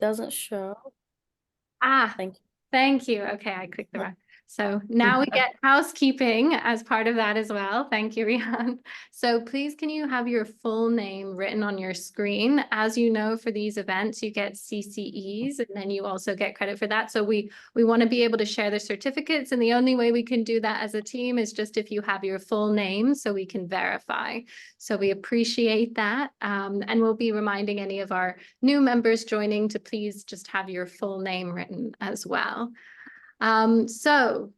doesn't show. Ah, Thank thank you. Okay, I clicked the right. So now we get housekeeping as part of that as well. Thank you, Rihan. So please, can you have your full name written on your screen? As you know, for these events, you get CCEs, and then you also get credit for that. So we want to be able to share the certificates, and the only way we can do that as a team is just if you have your full name so we can verify. So we appreciate that. And we'll be reminding any of our new members joining to please just have your full name written as well. So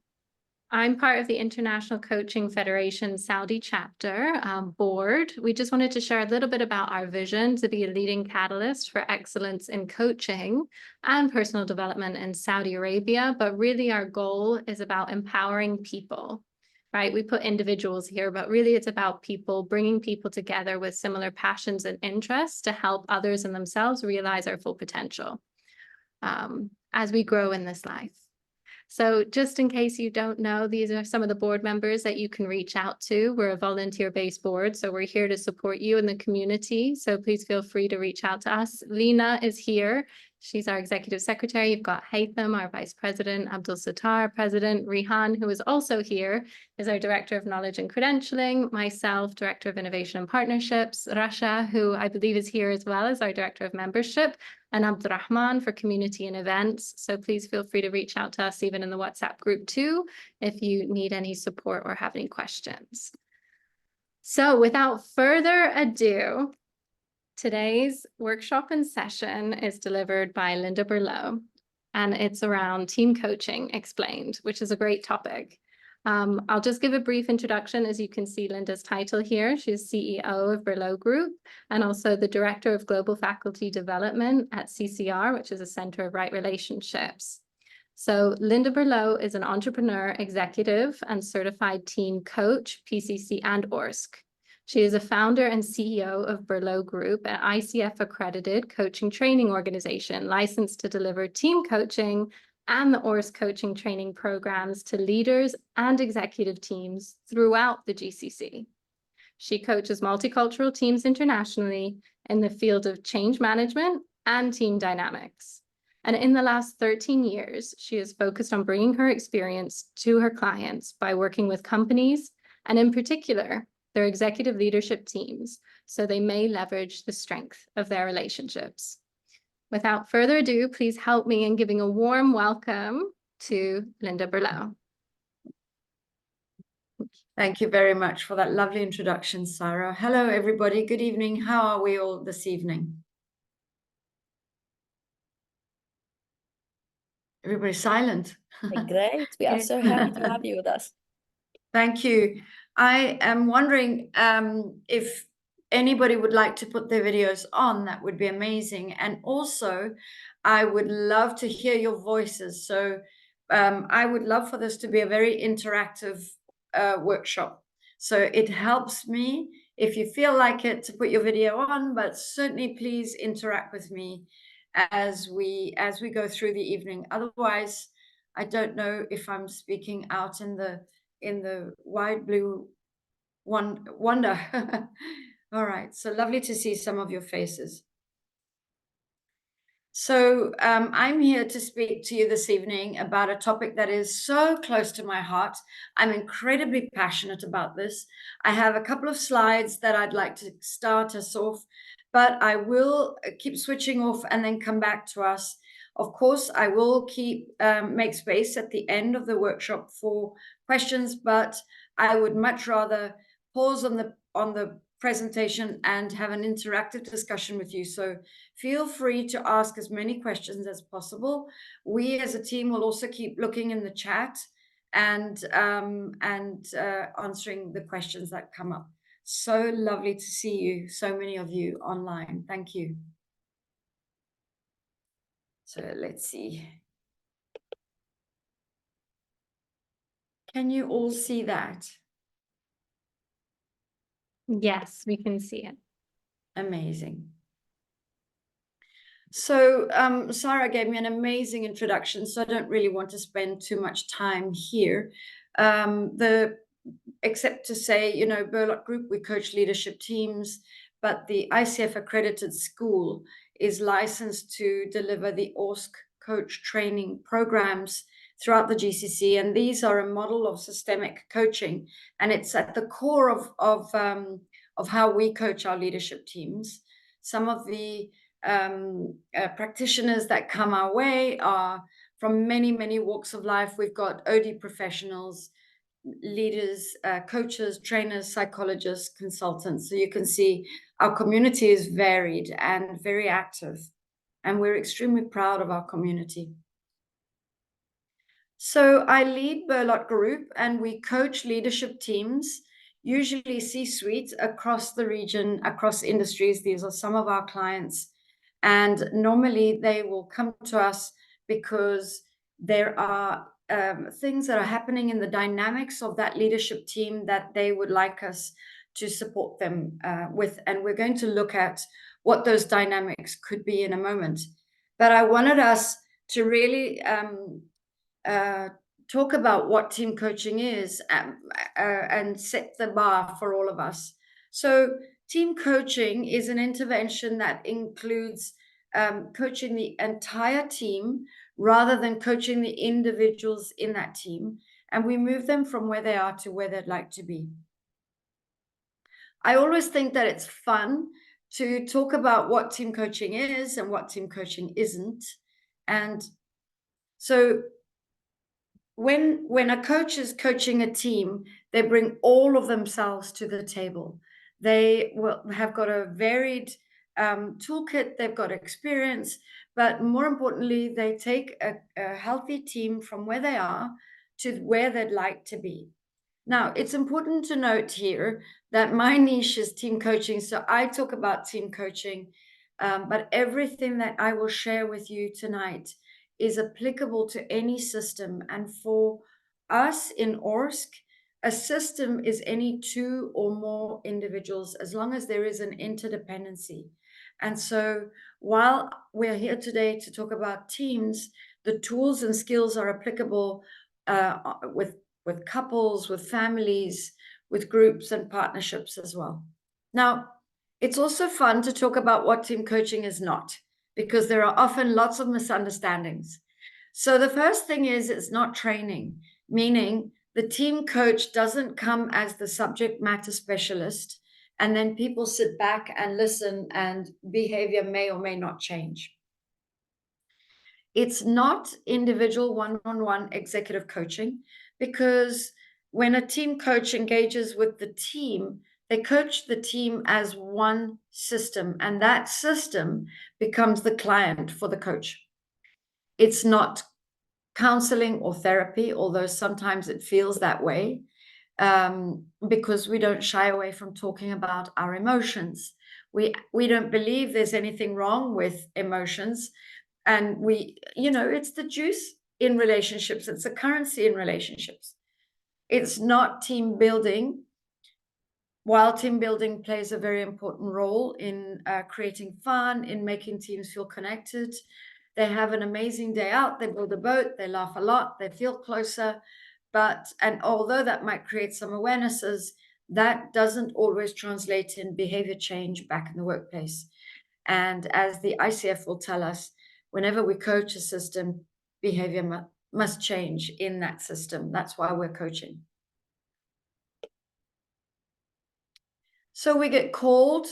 I'm part of the International Coaching Federation Saudi chapter board. We just wanted to share a little bit about our vision to be a leading catalyst for excellence in coaching and personal development in Saudi Arabia. But really our goal is about empowering people, right? We put individuals here, but really it's about people, bringing people together with similar passions and interests to help others and themselves realize our full potential as we grow in this life. So just in case you don't know, these are some of the board members that you can reach out to. We're a volunteer-based board, so we're here to support you in the community. So please feel free to reach out to us. Lena is here. She's our executive secretary. You've got Haytham, our vice president, Abdul Sattar, president, Rihan, who is also here, is our director of knowledge and credentialing, myself, director of innovation and partnerships, Rasha, who I believe is here as well as our director of membership, and Abdurrahman for community and events. So please feel free to reach out to us even in the WhatsApp group too, if you need any support or have any questions. So without further ado, today's workshop and session is delivered by Linda Berlot, and it's around team coaching explained, which is a great topic. I'll just give a brief introduction. As you can see Linda's title here, she's CEO of Berlot Group and also the Director of Global Faculty Development at CCR, which is a Center of Right Relationships. So Linda Berlot is an entrepreneur, executive, and certified team coach, PCC and ORSC. She is a founder and CEO of Berlot Group, an ICF-accredited coaching training organization licensed to deliver team coaching and the ORSC coaching training programs to leaders and executive teams throughout the GCC. She coaches multicultural teams internationally in the field of change management and team dynamics. And in the last 13 years, she has focused on bringing her experience to her clients by working with companies, and in particular, their executive leadership teams, so they may leverage the strength of their relationships. Without further ado, please help me in giving a warm welcome to Linda Berlot. Thank you very much for that lovely introduction, Sarah. Hello, everybody. Good evening. How are we all this evening? Everybody's silent. Great. We are so happy to have you with us. Thank you. I am wondering if anybody would like to put their videos on, that would be amazing. And also, I would love to hear your voices. So I would love for this to be a very interactive workshop. So it helps me, if you feel like it, to put your video on, but certainly please interact with me as we go through the evening. Otherwise, I don't know if I'm speaking out in the wide blue wonder. All right, so lovely to see some of your faces. So I'm here to speak to you this evening about a topic that is so close to my heart. I'm incredibly passionate about this. I have a couple of slides that I'd like to start us off, but I will keep switching off and then come back to us. Of course, I will make space at the end of the workshop for questions, but I would much rather pause on the presentation and have an interactive discussion with you. So feel free to ask as many questions as possible. We as a team will also keep looking in the chat and answering the questions that come up. So lovely to see you, so many of you online. Thank you. So let's see. Can you all see that? Yes, we can see it. Amazing. So Sarah gave me an amazing introduction, so I don't really want to spend too much time here. Except to say, Berlot Group, we coach leadership teams, but the ICF accredited school is licensed to deliver the ORSC coach training programs throughout the GCC, and these are a model of systemic coaching, and it's at the core of how we coach our leadership teams. Some of the practitioners that come our way are from many walks of life. We've got OD professionals, leaders, coaches, trainers, psychologists, consultants. So you can see our community is varied and very active, and we're extremely proud of our community. So I lead Berlot Group, and we coach leadership teams, usually C-suite, across the region, across industries. These are some of our clients. And normally they will come to us because there are things that are happening in the dynamics of that leadership team that they would like us to support them with. And we're going to look at what those dynamics could be in a moment. But I wanted us to really talk about what team coaching is and set the bar for all of us. So team coaching is an intervention that includes coaching the entire team rather than coaching the individuals in that team. And we move them from where they are to where they'd like to be. I always think that it's fun to talk about what team coaching is and what team coaching isn't. And so when a coach is coaching a team, they bring all of themselves to the table. They will have got a varied toolkit, they've got experience, but more importantly, they take a healthy team from where they are to where they'd like to be. Now, it's important to note here that my niche is team coaching, so I talk about team coaching, but everything that I will share with you tonight is applicable to any system. And for us in ORSC, a system is any two or more individuals, as long as there is an interdependency. And so while we're here today to talk about teams, the tools and skills are applicable with couples, with families, with groups and partnerships as well. Now, it's also fun to talk about what team coaching is not, because there are often lots of misunderstandings. So the first thing is it's not training, meaning the team coach doesn't come as the subject matter specialist, and then people sit back and listen and behavior may or may not change. It's not individual one-on-one executive coaching, because when a team coach engages with the team, they coach the team as one system, and that system becomes the client for the coach. It's not counseling or therapy, although sometimes it feels that way, because we don't shy away from talking about our emotions. We don't believe there's anything wrong with emotions, and it's the juice in relationships. It's the currency in relationships. It's not team building. While team building plays a very important role in creating fun, in making teams feel connected, they have an amazing day out, they build a boat, they laugh a lot, they feel closer. And although that might create some awarenesses, that doesn't always translate in behavior change back in the workplace. And as the ICF will tell us, whenever we coach a system, behavior must change in that system. That's why we're coaching. So we get called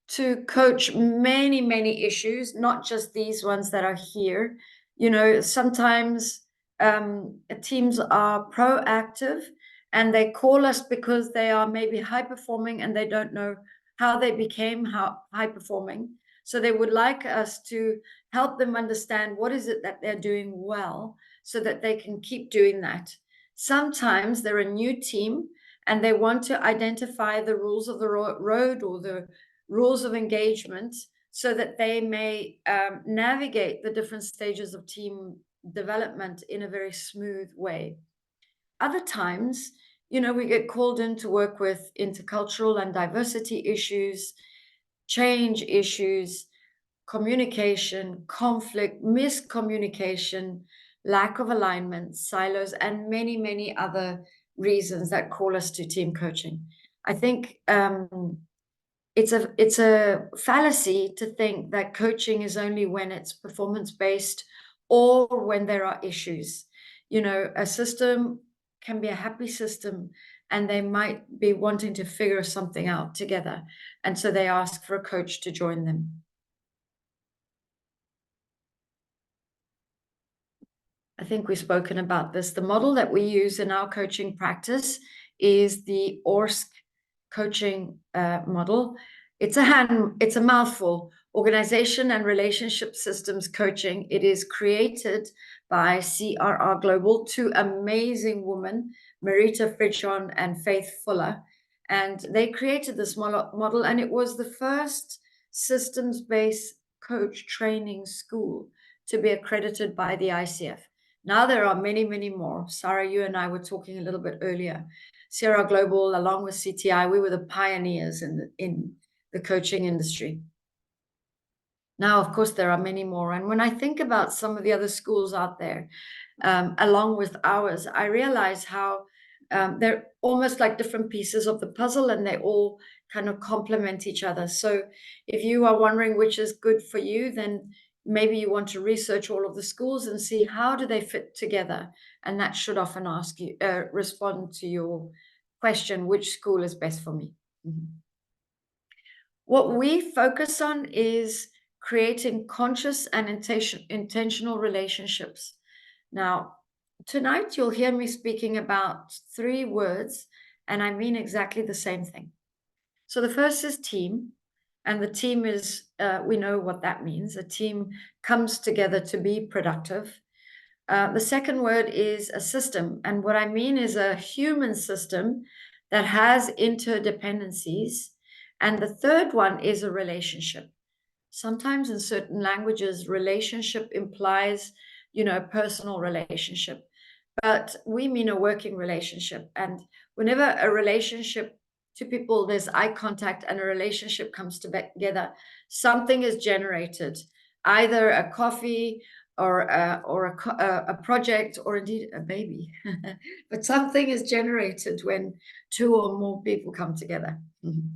to coach many issues, not just these ones that are here. Sometimes teams are proactive and they call us because they are maybe high performing and they don't know how they became high performing. So they would like us to help them understand what is it that they're doing well so that they can keep doing that. Sometimes they're a new team and they want to identify the rules of the road or the rules of engagement so that they may navigate the different stages of team development in a very smooth way. Other times, we get called in to work with intercultural and diversity issues, change issues, communication, conflict, miscommunication, lack of alignment, silos, and many other reasons that call us to team coaching. I think it's a fallacy to think that coaching is only when it's performance based or when there are issues. You know, a system can be a happy system and they might be wanting to figure something out together, and so they ask for a coach to join them. I think we've spoken about this. The model that we use in our coaching practice is the ORSC coaching model. It's a mouthful. Organization and Relationship Systems Coaching. It is created by CRR Global, two amazing women, Marita Fridjon and Faith Fuller. And they created this model, and it was the first systems-based coach training school to be accredited by the ICF. Now there are many, many more. Sarah, you and I were talking a little bit earlier. Sierra Global, along with CTI, we were the pioneers in the coaching industry. Now, of course, there are many more. And when I think about some of the other schools out there, along with ours, I realize how they're almost like different pieces of the puzzle, and they all kind of complement each other. So if you are wondering which is good for you, then maybe you want to research all of the schools and see how do they fit together. And that should often respond to your question, which school is best for me. Mm-hmm. What we focus on is creating conscious and intentional relationships. Now, tonight you'll hear me speaking about 3 words, and I mean exactly the same thing. So the first is team, and the team is, we know what that means. A team comes together to be productive. The second word is a system, and what I mean is a human system that has interdependencies. And the third one is a relationship. Sometimes in certain languages, relationship implies, a personal relationship, but we mean a working relationship. And whenever a relationship, two people, there's eye contact and a relationship comes together, something is generated, either a coffee or a project, or indeed a baby. But something is generated when 2 or more people come together. Mm-hmm.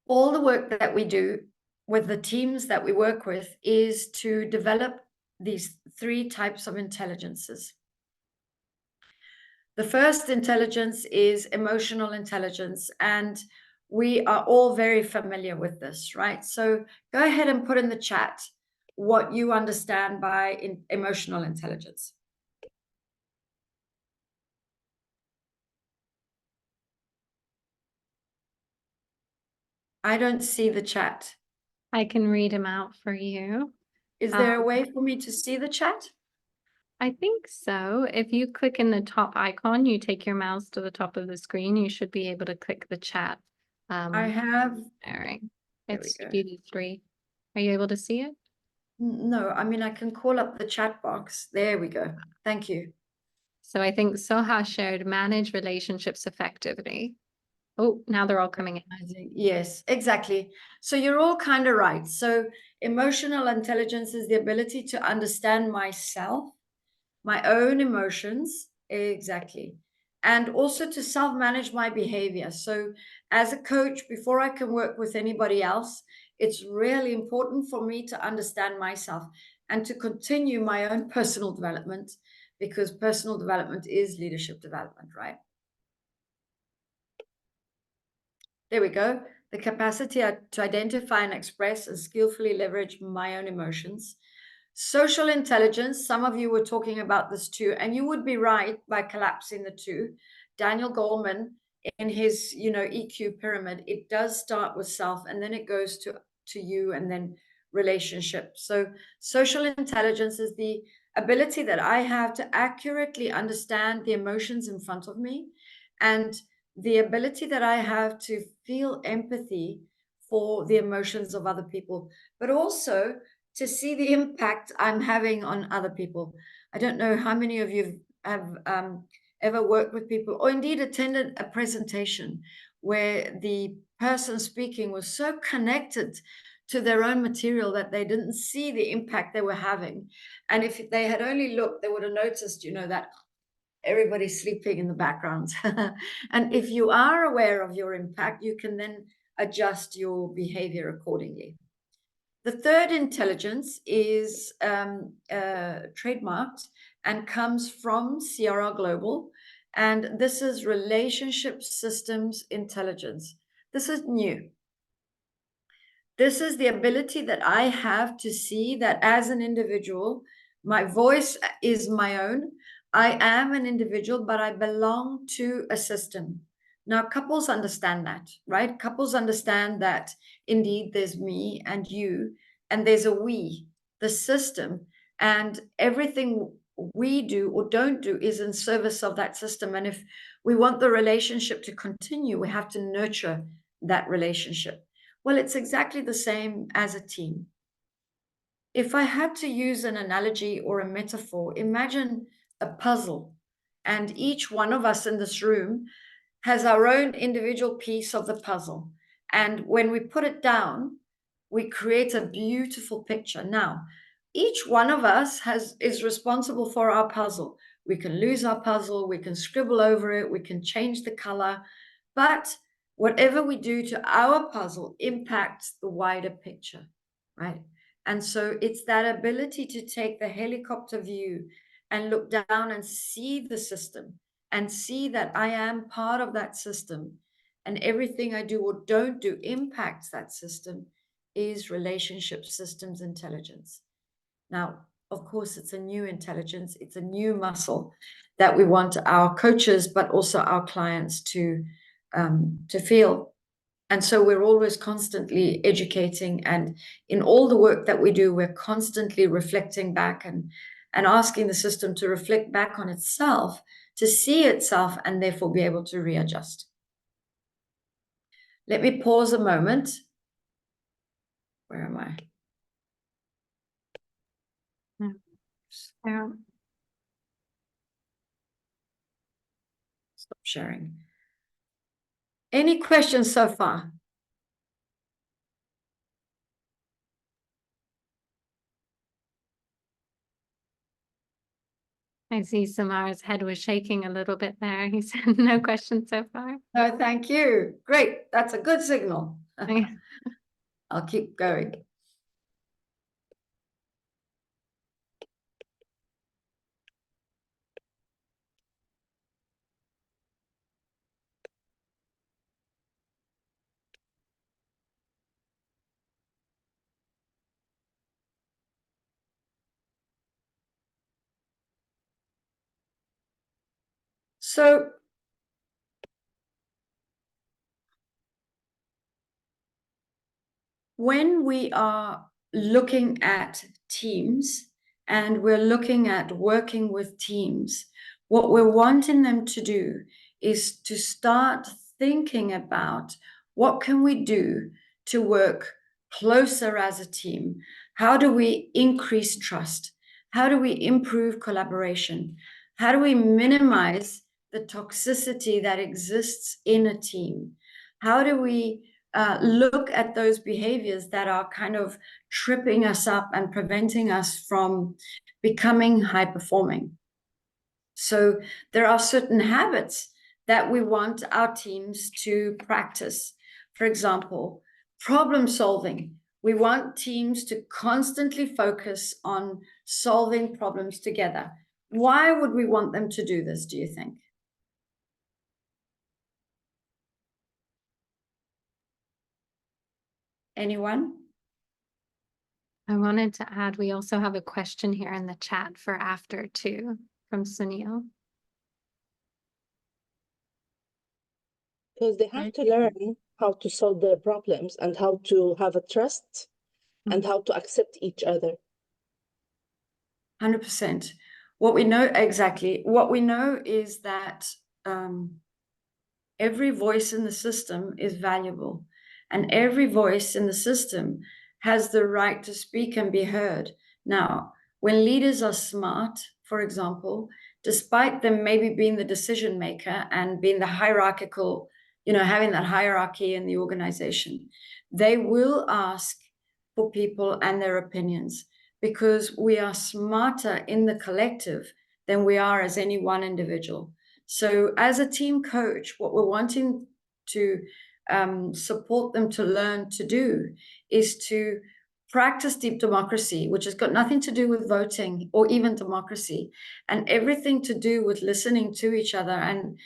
All the work that we do with the teams that we work with is to develop these 3 types of intelligences. The first intelligence is emotional intelligence, and we are all very familiar with this, right? So go ahead and put in the chat what you understand by emotional intelligence. I don't see the chat. I can read them out for you. Is there a way for me to see the chat? I think so. If you click in the top icon, you take your mouse to the top of the screen, you should be able to click the chat. I have. All right. There It's we go. GD3. Are you able to see it? No, I mean, I can call up the chat box. There we go. Thank you. So I think Soha shared manage relationships effectively. Oh, now they're all coming in. Yes, exactly. So you're all kind of right. So emotional intelligence is the ability to understand myself, my own emotions, exactly, and also to self-manage my behavior. So as a coach, before I can work with anybody else, it's really important for me to understand myself and to continue my own personal development, because personal development is leadership development, right? There we go. The capacity to identify and express and skillfully leverage my own emotions. Social intelligence, some of you were talking about this too, and you would be right by collapsing the two. Daniel Goleman, in his EQ pyramid, it does start with self, and then it goes to you, and then relationship. So social intelligence is the ability that I have to accurately understand the emotions in front of me, and the ability that I have to feel empathy for the emotions of other people, but also to see the impact I'm having on other people. I don't know how many of you have ever worked with people, or indeed attended a presentation where the person speaking was so connected to their own material that they didn't see the impact they were having. And if they had only looked, they would have noticed, that everybody's sleeping in the background. And if you are aware of your impact, you can then adjust your behavior accordingly. The third intelligence is trademarked and comes from CRR Global. And this is relationship systems intelligence. This is new. This is the ability that I have to see that as an individual, my voice is my own. I am an individual, but I belong to a system. Now, couples understand that, right? Couples understand that indeed there's me and you, and there's a we, the system, and everything we do or don't do is in service of that system. And if we want the relationship to continue, we have to nurture that relationship. Well, it's exactly the same as a team. If I had to use an analogy or a metaphor, imagine a puzzle, and each one of us in this room has our own individual piece of the puzzle. And when we put it down, we create a beautiful picture. Now, each one of us is responsible for our puzzle. We can lose our puzzle, we can scribble over it, we can change the color, but whatever we do to our puzzle impacts the wider picture, right? And so it's that ability to take the helicopter view and look down and see the system and see that I am part of that system, and everything I do or don't do impacts that system is relationship systems intelligence. Now, of course, it's a new intelligence. It's a new muscle that we want our coaches, but also our clients to feel. And so we're always constantly educating, and in all the work that we do, we're constantly reflecting back and asking the system to reflect back on itself, to see itself, and therefore be able to readjust. Let me pause a moment. Where am I? Yeah. Stop sharing. Any questions so far? I see Samar's head was shaking a little bit there. He said no questions so far. No, thank you. Great. That's a good signal. Okay. I'll keep going. So when we are looking at teams and we're looking at working with teams, what we're wanting them to do is to start thinking about what can we do to work closer as a team? How do we increase trust? How do we improve collaboration? How do we minimize the toxicity that exists in a team? How do we look at those behaviors that are kind of tripping us up and preventing us from becoming high performing? So there are certain habits that we want our teams to practice. For example, problem solving. We want teams to constantly focus on solving problems together. Why would we want them to do this, do you think? Anyone? I wanted to add, we also have a question here in the chat for after too, from Sunil. Because they have to learn how to solve their problems and how to have a trust and how to accept each other. 100%. What we know is that every voice in the system is valuable, and every voice in the system has the right to speak and be heard. Now, when leaders are smart, for example, despite them maybe being the decision maker and being the hierarchical, having that hierarchy in the organization, they will ask for people and their opinions, because we are smarter in the collective than we are as any one individual. So as a team coach, what we're wanting to support them to learn to do is to practice deep democracy, which has got nothing to do with voting or even democracy, and everything to do with listening to each other and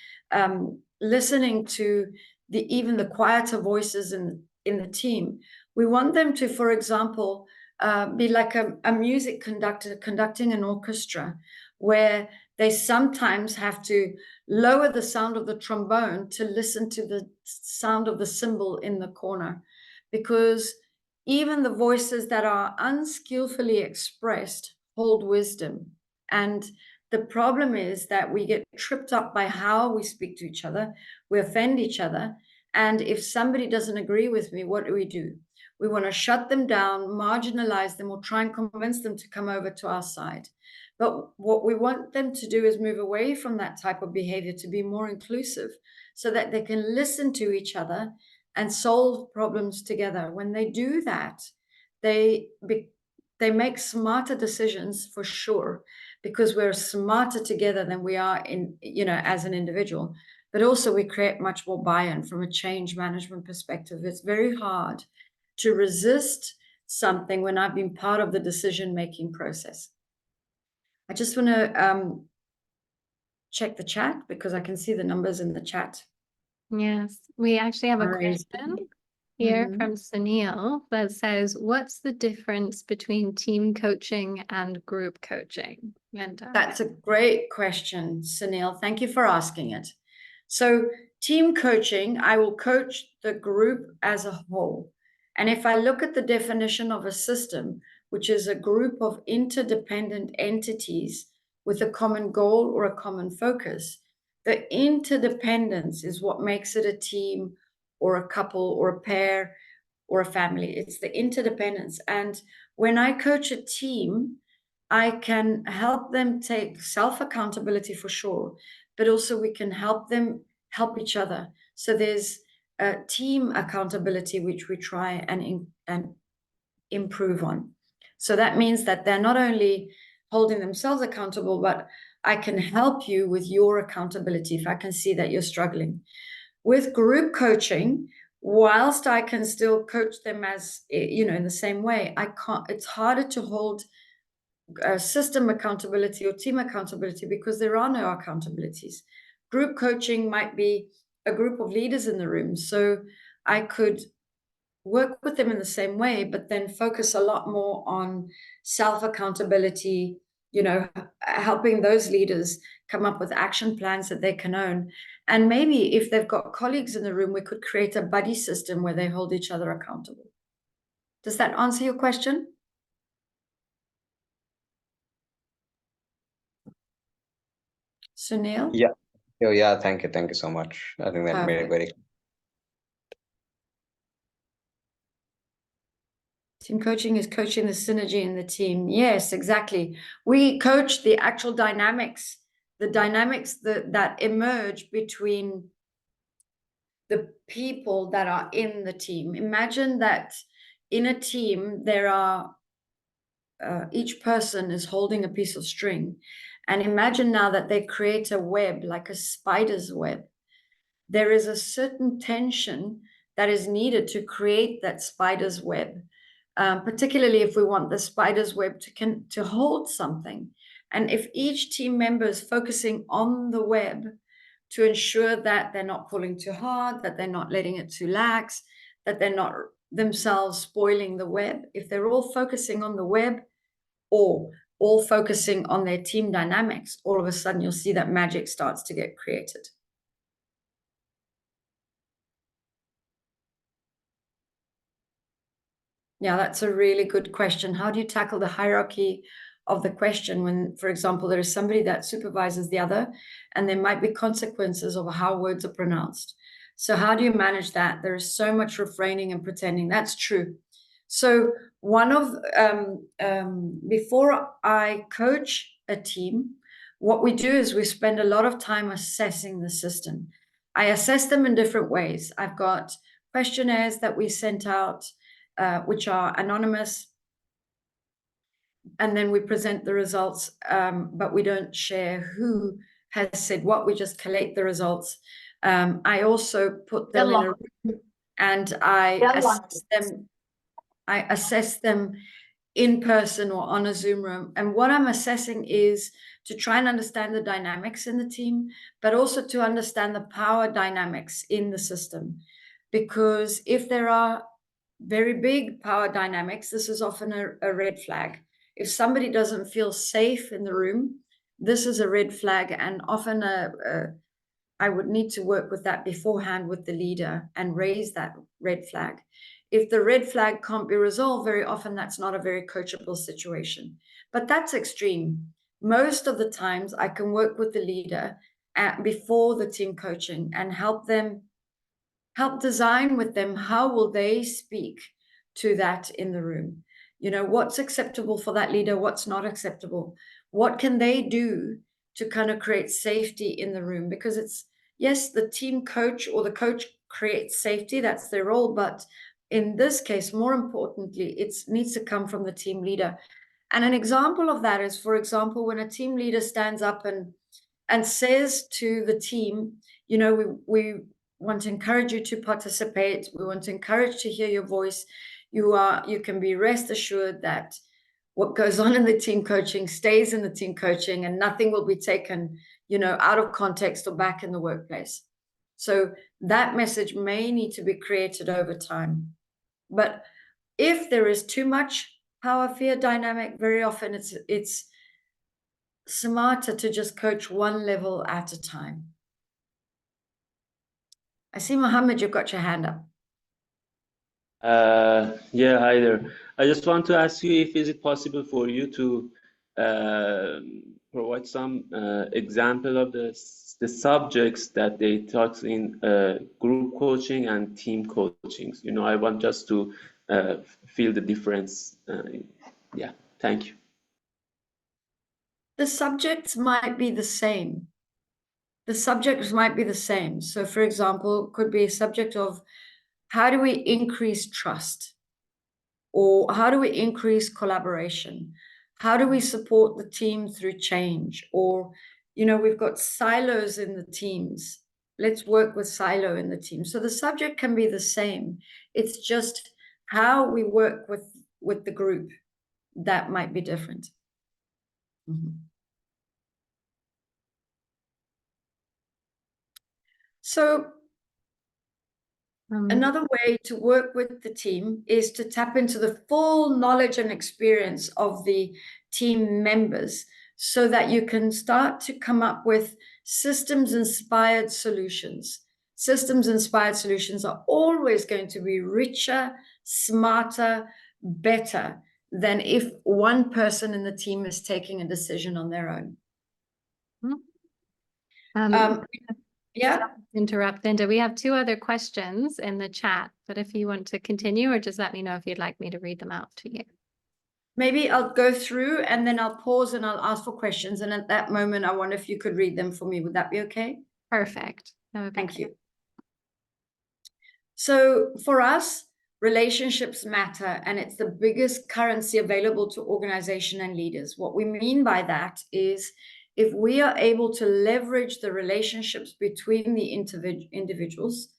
listening to even the quieter voices in the team. We want them to, for example, be like a music conductor conducting an orchestra, where they sometimes have to lower the sound of the trombone to listen to the sound of the cymbal in the corner, because even the voices that are unskillfully expressed hold wisdom. And the problem is that we get tripped up by how we speak to each other. We offend each other. And if somebody doesn't agree with me, what do? We want to shut them down, marginalize them, or try and convince them to come over to our side. But what we want them to do is move away from that type of behavior to be more inclusive, so that they can listen to each other and solve problems together. When they do that, they make smarter decisions for sure, because we're smarter together than we are as an individual. But also we create much more buy-in from a change management perspective. It's very hard to resist something when I've been part of the decision-making process. I just want to check the chat, because I can see the numbers in the chat. Yes, we actually have a Amazing. question here Mhm. from Sunil that says, what's the difference between team coaching and group coaching? And That's a great question, Sunil. Thank you for asking it. So team coaching, I will coach the group as a whole. And if I look at the definition of a system, which is a group of interdependent entities with a common goal or a common focus, the interdependence is what makes it a team or a couple or a pair or a family. It's the interdependence. And when I coach a team, I can help them take self-accountability for sure, but also we can help them help each other. So there's team accountability, which we try and improve on. So that means that they're not only holding themselves accountable, but I can help you with your accountability if I can see that you're struggling. With group coaching, whilst I can still coach them as, in the same way, it's harder to hold system accountability or team accountability, because there are no accountabilities. Group coaching might be a group of leaders in the room, so I could work with them in the same way, but then focus a lot more on self-accountability, helping those leaders come up with action plans that they can own. And maybe if they've got colleagues in the room, we could create a buddy system where they hold each other accountable. Does that answer your question? Sunil? Yeah. Oh, yeah. Thank you. Thank you so much. I think that made it very. Team coaching is coaching the synergy in the team. Yes, exactly. We coach the actual dynamics, that emerge between the people that are in the team. Imagine that in a team, there are each person is holding a piece of string. And imagine now that they create a web, like a spider's web. There is a certain tension that is needed to create that spider's web, particularly if we want the spider's web to hold something. And if each team member is focusing on the web to ensure that they're not pulling too hard, that they're not letting it too lax, that they're not themselves spoiling the web, if they're all focusing on the web or all focusing on their team dynamics, all of a sudden you'll see that magic starts to get created. Yeah, that's a really good question. How do you tackle the hierarchy of the question when, for example, there is somebody that supervises the other and there might be consequences of how words are pronounced? So how do you manage that? There is so much refraining and pretending. That's true. So one of, before I coach a team, what we do is we spend a lot of time assessing the system. I assess them in different ways. I've got questionnaires that we sent out, which are anonymous. and then we present the results, but we don't share who has said what. We just collate the results. I also put them in a room and I assess them in person or on a Zoom room. And what I'm assessing is to try and understand the dynamics in the team, but also to understand the power dynamics in the system. Because if there are very big power dynamics, this is often a red flag. If somebody doesn't feel safe in the room, this is a red flag, and often I would need to work with that beforehand with the leader and raise that red flag. If the red flag can't be resolved, very often that's not a very coachable situation. But that's extreme. Most of the times I can work with the leader before the team coaching and help design with them how will they speak to that in the room. You know, what's acceptable for that leader, what's not acceptable. What can they do to kind of create safety in the room? Because it's, yes, the team coach or the coach creates safety, that's their role, but in this case, more importantly, it needs to come from the team leader. And an example of that is, for example, when a team leader stands up and says to the team, you know, we want to encourage you to participate. We want to encourage to hear your voice. You can be rest assured that what goes on in the team coaching stays in the team coaching, and nothing will be taken, you know, out of context or back in the workplace. So that message may need to be created over time. But if there is too much power fear dynamic, very often it's smarter to just coach one level at a time. I see, Mohammed, you've got your hand up. Yeah, hi there. I just want to ask you if is it possible for you to provide some example of the subjects that they taught in group coaching and team coachings. You know, I want just to feel the difference. Yeah, thank you. The subjects might be the same. The subjects might be the same. So, for example, could be a subject of how do we increase trust? Or how do we increase collaboration? How do we support the team through change? Or, you know, we've got silos in the teams. Let's work with silo in the team. So the subject can be the same. It's just how we work with the group that might be different. So another way to work with the team is to tap into the full knowledge and experience of the team members so that you can start to come up with systems-inspired solutions. Systems-inspired solutions are always going to be richer, smarter, better than if one person in the team is taking a decision on their own. Yeah. Interrupt, Linda. We have two other questions in the chat, but if you want to continue, or just let me know if you'd like me to read them out to you. Maybe I'll go through and then I'll pause and I'll ask for questions. And at that moment, I wonder if you could read them for me. Would that be okay? Perfect. That would be Thank you. So for us, relationships matter, and it's the biggest currency available to organization and leaders. What we mean by that is if we are able to leverage the relationships between the individuals,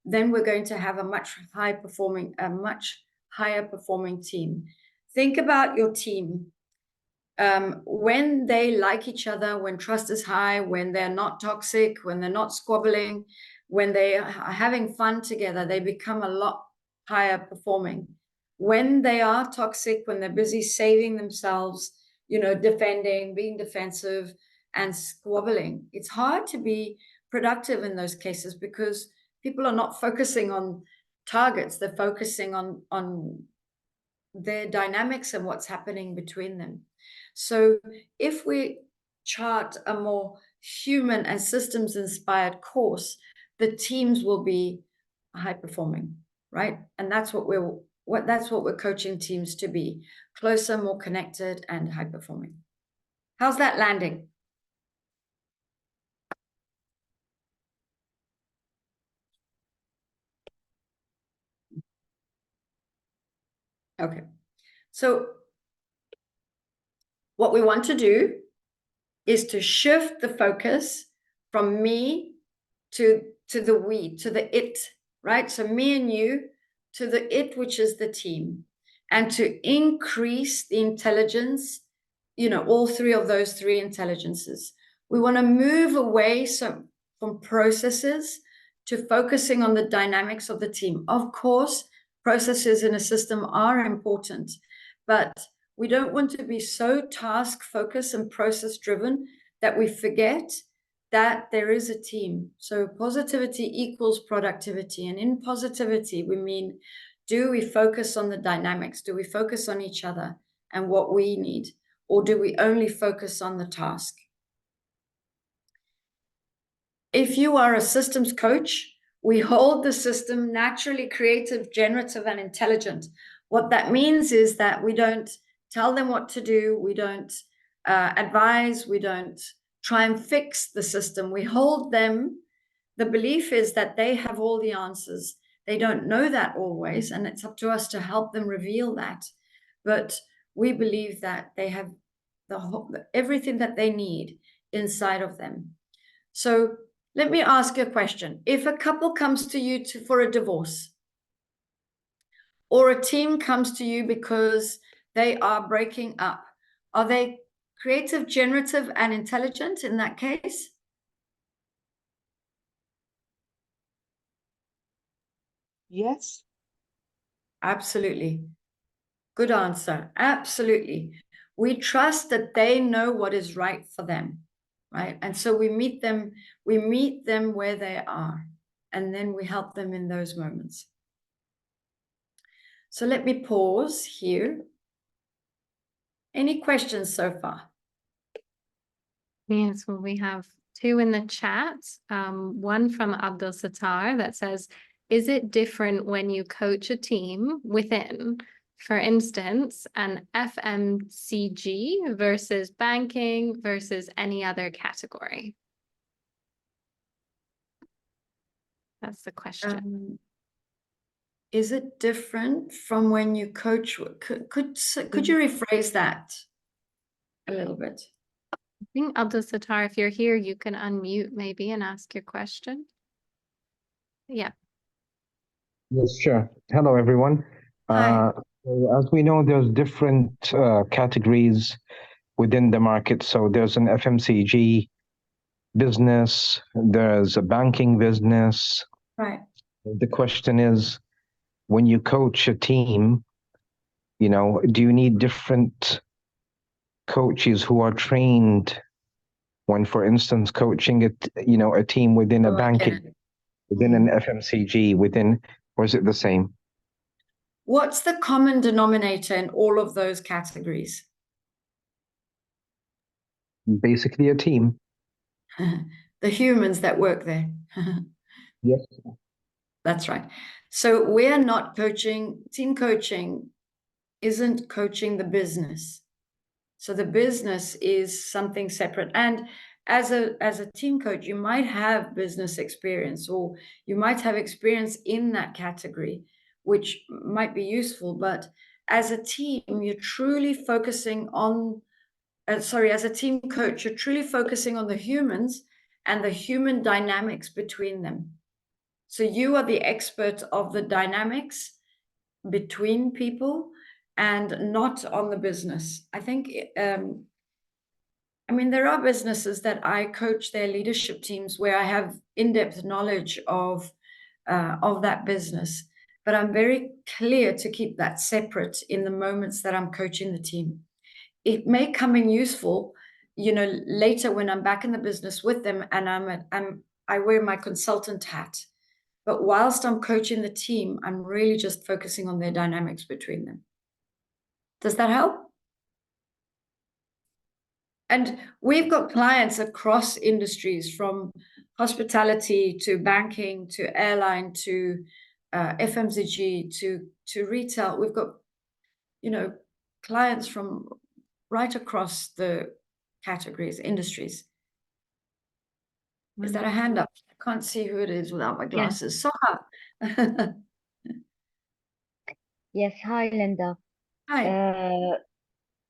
then we're going to have a much higher performing team. Think about your team. When they like each other, when trust is high, when they're not toxic, when they're not squabbling, when they are having fun together, they become a lot higher performing. When they are toxic, when they're busy saving themselves, you know, defending, being defensive and squabbling, it's hard to be productive in those cases because people are not focusing on targets. They're focusing on their dynamics and what's happening between them. So if we chart a more human and systems inspired course, the teams will be high performing, right? And that's what we're coaching teams to be: closer, more connected, and high performing. How's that landing? Okay. So What we want to do is to shift the focus from me to the we, to the it, right? So me and you to the it, which is the team, and to increase the intelligence, all three of those three intelligences. We want to move away from processes to focusing on the dynamics of the team. Of course, processes in a system are important, but we don't want to be so task focused and process driven that we forget that there is a team. So positivity equals productivity. And in positivity, we mean, do we focus on the dynamics? Do we focus on each other and what we need? Or do we only focus on the task? If you are a systems coach, we hold the system naturally creative, generative, and intelligent. What that means is that we don't tell them what to do. We don't advise. We don't try and fix the system. We hold them. The belief is that they have all the answers. They don't know that always, and it's up to us to help them reveal that. But we believe that they have everything that they need inside of them. So let me ask you a question. If a couple comes to you for a divorce, or a team comes to you because they are breaking up, are they creative, generative, and intelligent in that case? Yes. Absolutely. Good answer. Absolutely. We trust that they know what is right for them, right? And so we meet them where they are, and then we help them in those moments. So let me pause here. Any questions so far? Yes, well, we have two in the chat. One from Abdul Sattar that says, is it different when you coach a team within, for instance, an FMCG versus banking versus any other category? That's the question. Is it different from when you coach? Could you rephrase that a little bit? I think Abdul Sattar, if you're here, you can unmute maybe and ask your question. Yeah. Yes, sure. Hello, everyone. Hi. So as we know, there's different categories within the market. So there's an FMCG business, there's a banking business. Right. The question is, when you coach a team, do you need different coaches who are trained when, for instance, coaching a team within a banking, within an FMCG, or is it the same? What's the common denominator in all of those categories? Basically a team. The humans that work there. Yes. That's right. So we're not coaching. Team coaching isn't coaching the business. So the business is something separate. And as a team coach, you might have business experience, or you might have experience in that category, which might be useful. But as a team, you're truly focusing on, as a team coach, you're truly focusing on the humans and the human dynamics between them. So you are the expert of the dynamics between people and not on the business. I think, there are businesses that I coach their leadership teams where I have in-depth knowledge of that business, but I'm very clear to keep that separate in the moments that I'm coaching the team. It may come in useful, later when I'm back in the business with them and I wear my consultant hat. But whilst I'm coaching the team, I'm really just focusing on their dynamics between them. Does that help? And we've got clients across industries, from hospitality to banking to airline to FMCG to retail. We've got, clients from right across the categories, industries. Is that a hand up? I can't see who it is without my glasses. Soha. Yes, hi, Linda. Hi.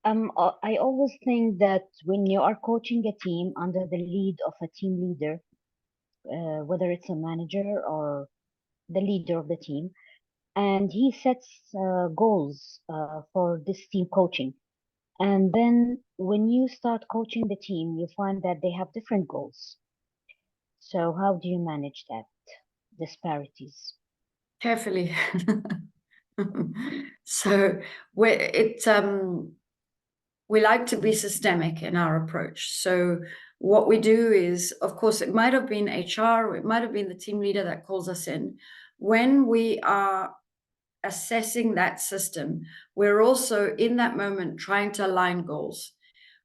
I always think that when you are coaching a team under the lead of a team leader, whether it's a manager or the leader of the team, and he sets goals for this team coaching. And then when you start coaching the team, you find that they have different goals. So how do you manage that disparities? Carefully. So we like to be systemic in our approach. So what we do is, of course, it might have been HR, or it might have been the team leader that calls us in. When we are assessing that system, we're also in that moment trying to align goals.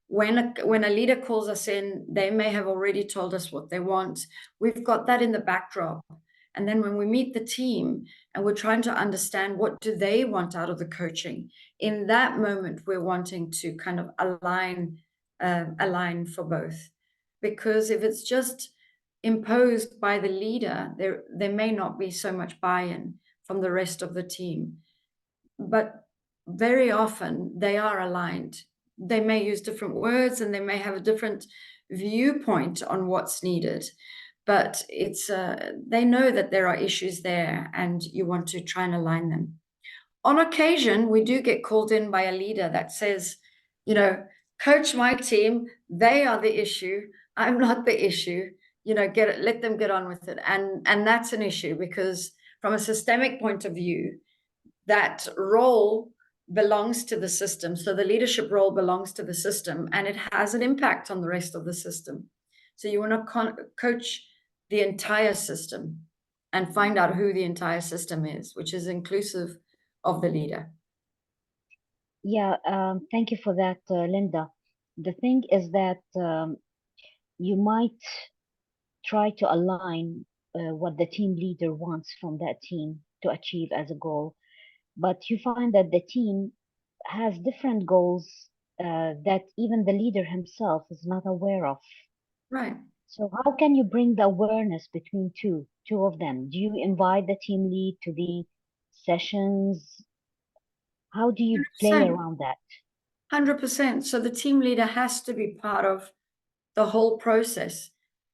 When a leader calls us in, they may have already told us what they want. We've got that in the backdrop. And then when we meet the team and we're trying to understand what do they want out of the coaching, in that moment, we're wanting to kind of align for both. Because if it's just imposed by the leader, there may not be so much buy-in from the rest of the team. But very often they are aligned. They may use different words and they may have a different viewpoint on what's needed, but it's they know that there are issues there and you want to try and align them. On occasion, we do get called in by a leader that says, you know, coach my team, they are the issue, I'm not the issue, you know, let them get on with it. And that's an issue because from a systemic point of view, that role belongs to the system. So the leadership role belongs to the system and it has an impact on the rest of the system. So you want to coach the entire system and find out who the entire system is, which is inclusive of the leader. Yeah, thank you for that, Linda. The thing is that you might try to align what the team leader wants from that team to achieve as a goal, but you find that the team has different goals that even the leader himself is not aware of. Right. So how can you bring the awareness between two of them? Do you invite the team lead to the sessions? How do you play 100%. around that? 100%. So the team leader has to be part of the whole process.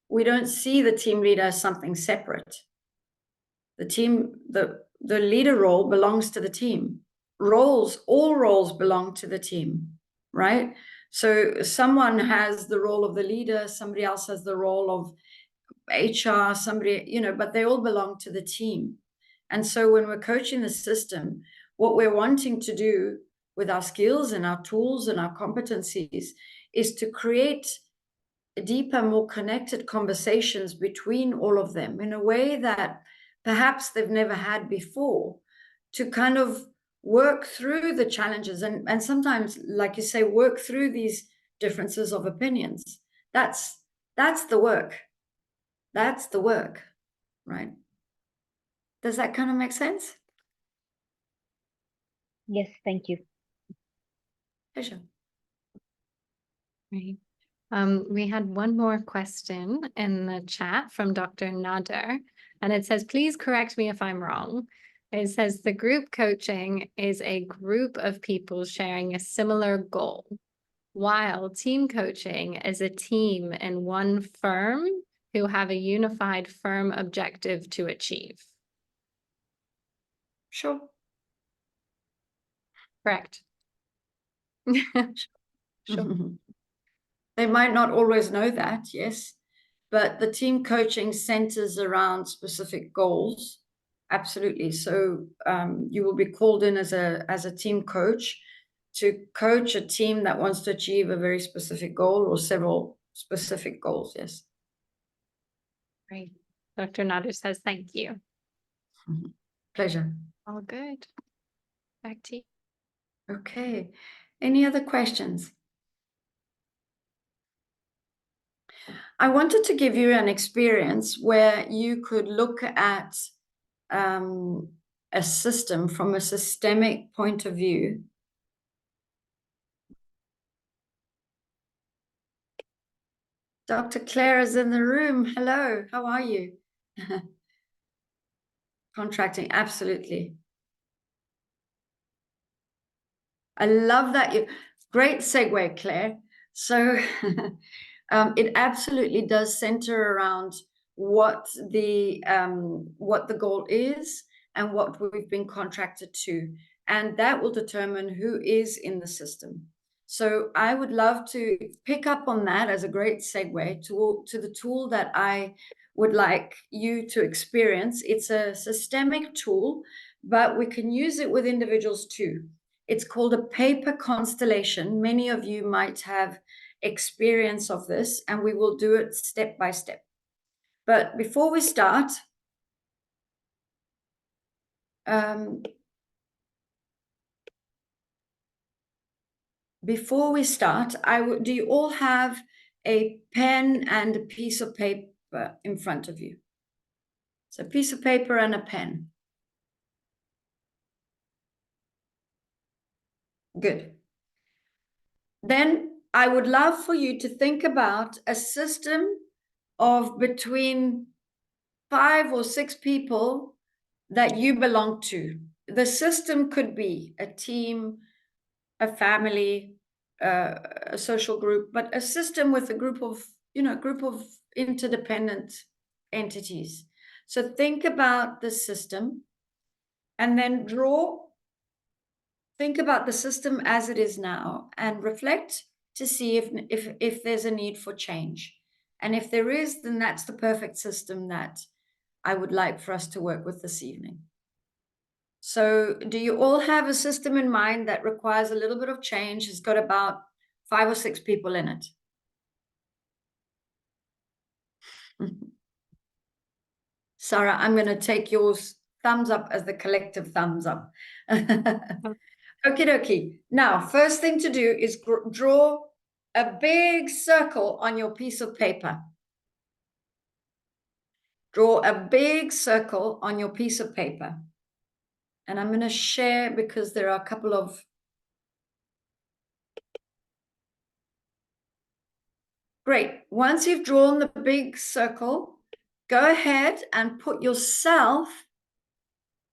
We don't see the team leader as something separate. The leader role belongs to the team. All roles belong to the team, right? So someone has the role of the leader, somebody else has the role of HR, somebody, you know, but they all belong to the team. And so when we're coaching the system, what we're wanting to do with our skills and our tools and our competencies is to create deeper, more connected conversations between all of them in a way that perhaps they've never had before, to kind of work through the challenges and sometimes, like you say, work through these differences of opinions. That's the work. That's the work, right? Does that kind of make sense? Yes, thank you. Pleasure. Right. We had one more question in the chat from Dr. Nader, and it says, please correct me if I'm wrong. It says the group coaching is a group of people sharing a similar goal, while team coaching is a team in one firm who have a unified firm objective to achieve. Sure. Correct. Sure. They might not always know that, yes, but the team coaching centers around specific goals. Absolutely. So you will be called in as a team coach to coach a team that wants to achieve a very specific goal or several specific goals. Yes. Great. Dr. Nader says, thank you. Pleasure. All good. Back to you. Okay. Any other questions? I wanted to give you an experience where you could look at a system from a systemic point of view. Dr. Claire is in the room. Hello, how are you? Contracting, absolutely. I love that Great segue, Claire. So it absolutely does center around what the goal is and what we've been contracted to, and that will determine who is in the system. So I would love to pick up on that as a great segue to the tool that I would like you to experience. It's a systemic tool, but we can use it with individuals too. It's called a paper constellation. Many of you might have experience of this, and we will do it step by step. But before we start, do you all have a pen and a piece of paper in front of you? So a piece of paper and a pen. Good. Then I would love for you to think about a system of between 5 or 6 people that you belong to. The system could be a team, a family, a social group, but a system with a group of interdependent entities. So think about the system and then think about the system as it is now and reflect to see if there's a need for change. And if there is, then that's the perfect system that I would like for us to work with this evening. So do you all have a system in mind that requires a little bit of change? It's got about 5 or 6 people in it. Sarah, I'm going to take your thumbs up as the collective thumbs up. Okie dokie. Now, first thing to do is draw a big circle on your piece of paper. Draw a big circle on your piece of paper. And I'm going to share because there are a couple of... Great. Once you've drawn the big circle, go ahead and put yourself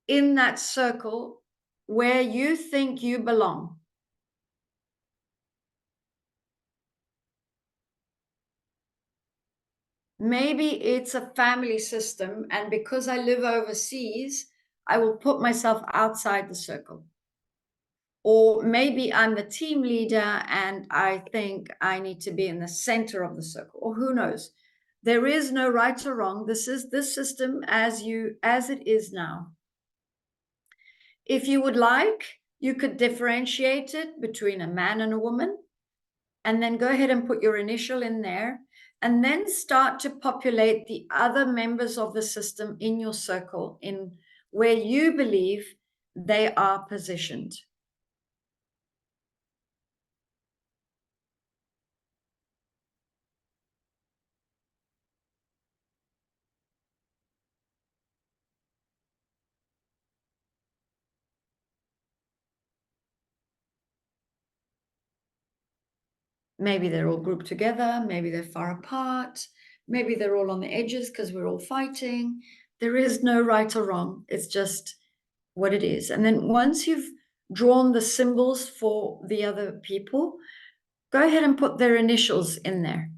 in that circle where you think you belong. Maybe it's a family system, and because I live overseas, I will put myself outside the circle. Or maybe I'm the team leader and I think I need to be in the center of the circle, or who knows. There is no right or wrong. This is this system as it is now. If you would like, you could differentiate it between a man and a woman, and then go ahead and put your initial in there, and then start to populate the other members of the system in your circle in where you believe they are positioned. Maybe they're all grouped together, maybe they're far apart, maybe they're all on the edges because we're all fighting. There is no right or wrong. It's just what it is. And then once you've drawn the symbols for the other people, go ahead and put their initials in there.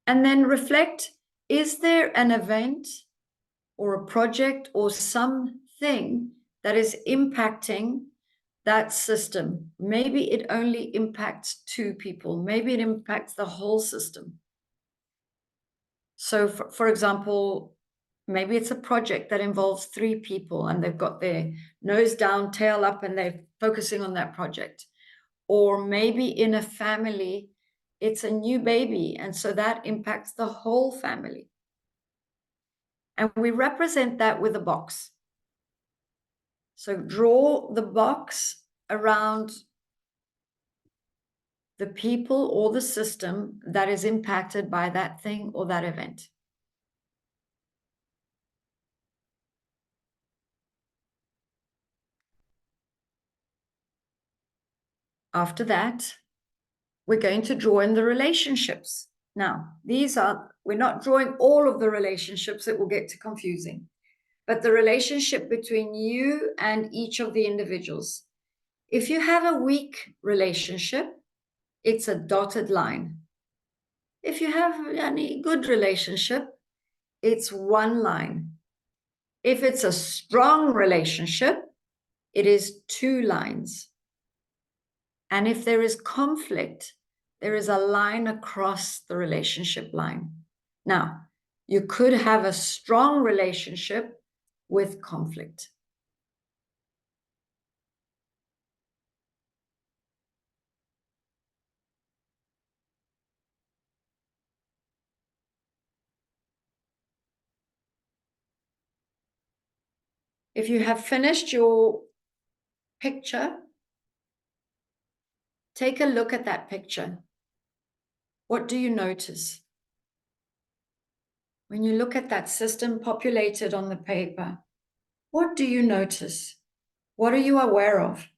And then reflect, is there an event or a project or something that is impacting that system? Maybe it only impacts 2 people. Maybe it impacts the whole system. So for example, maybe it's a project that involves 3 people and they've got their nose down, tail up, and they're focusing on that project. Or maybe in a family, it's a new baby, and so that impacts the whole family. And we represent that with a box. So draw the box around the people or the system that is impacted by that thing or that event. After that, we're going to draw in the relationships. Now, we're not drawing all of the relationships that will get too confusing, but the relationship between you and each of the individuals. If you have a weak relationship, it's a dotted line. If you have any good relationship, it's one line. If it's a strong relationship, it is two lines. And if there is conflict, there is a line across the relationship line. Now, you could have a strong relationship with conflict. If you have finished your picture, take a look at that picture. What do you notice? When you look at that system populated on the paper, what do you notice? What are you aware of?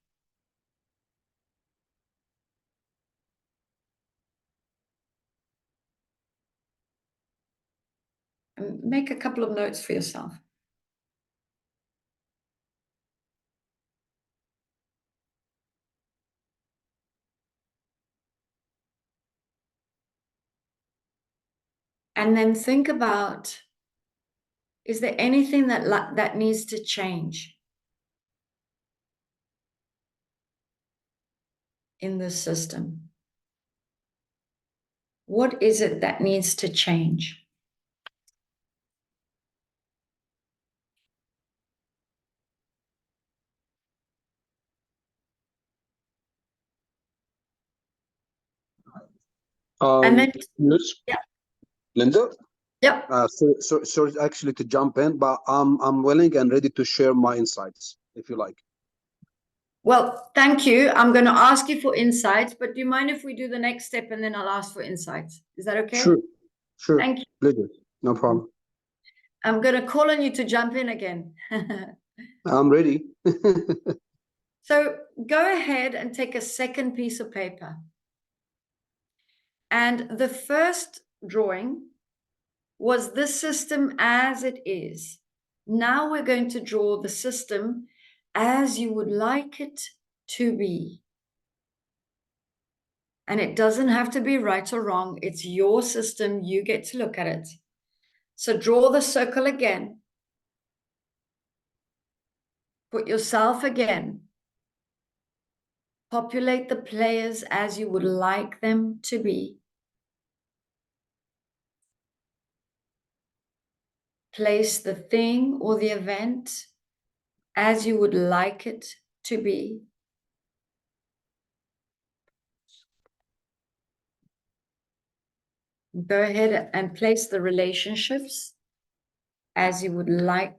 And make a couple of notes for yourself. And then think about, is there anything that needs to change in the system? What is it that needs to change? And then, Yes, yeah, Linda. yeah. Sorry, actually to jump in, but I'm willing and ready to share my insights if you like. Well, thank you. I'm going to ask you for insights, but do you mind if we do the next step and then I'll ask for insights? Is that okay? Sure. Thank you. Pleasure. No problem. I'm going to call on you to jump in again. I'm ready. So go ahead and take a second piece of paper. And the first drawing was the system as it is. Now we're going to draw the system as you would like it to be. And it doesn't have to be right or wrong. It's your system. You get to look at it. So draw the circle again. Put yourself again. Populate the players as you would like them to be. Place the thing or the event as you would like it to be. Go ahead and place the relationships as you would like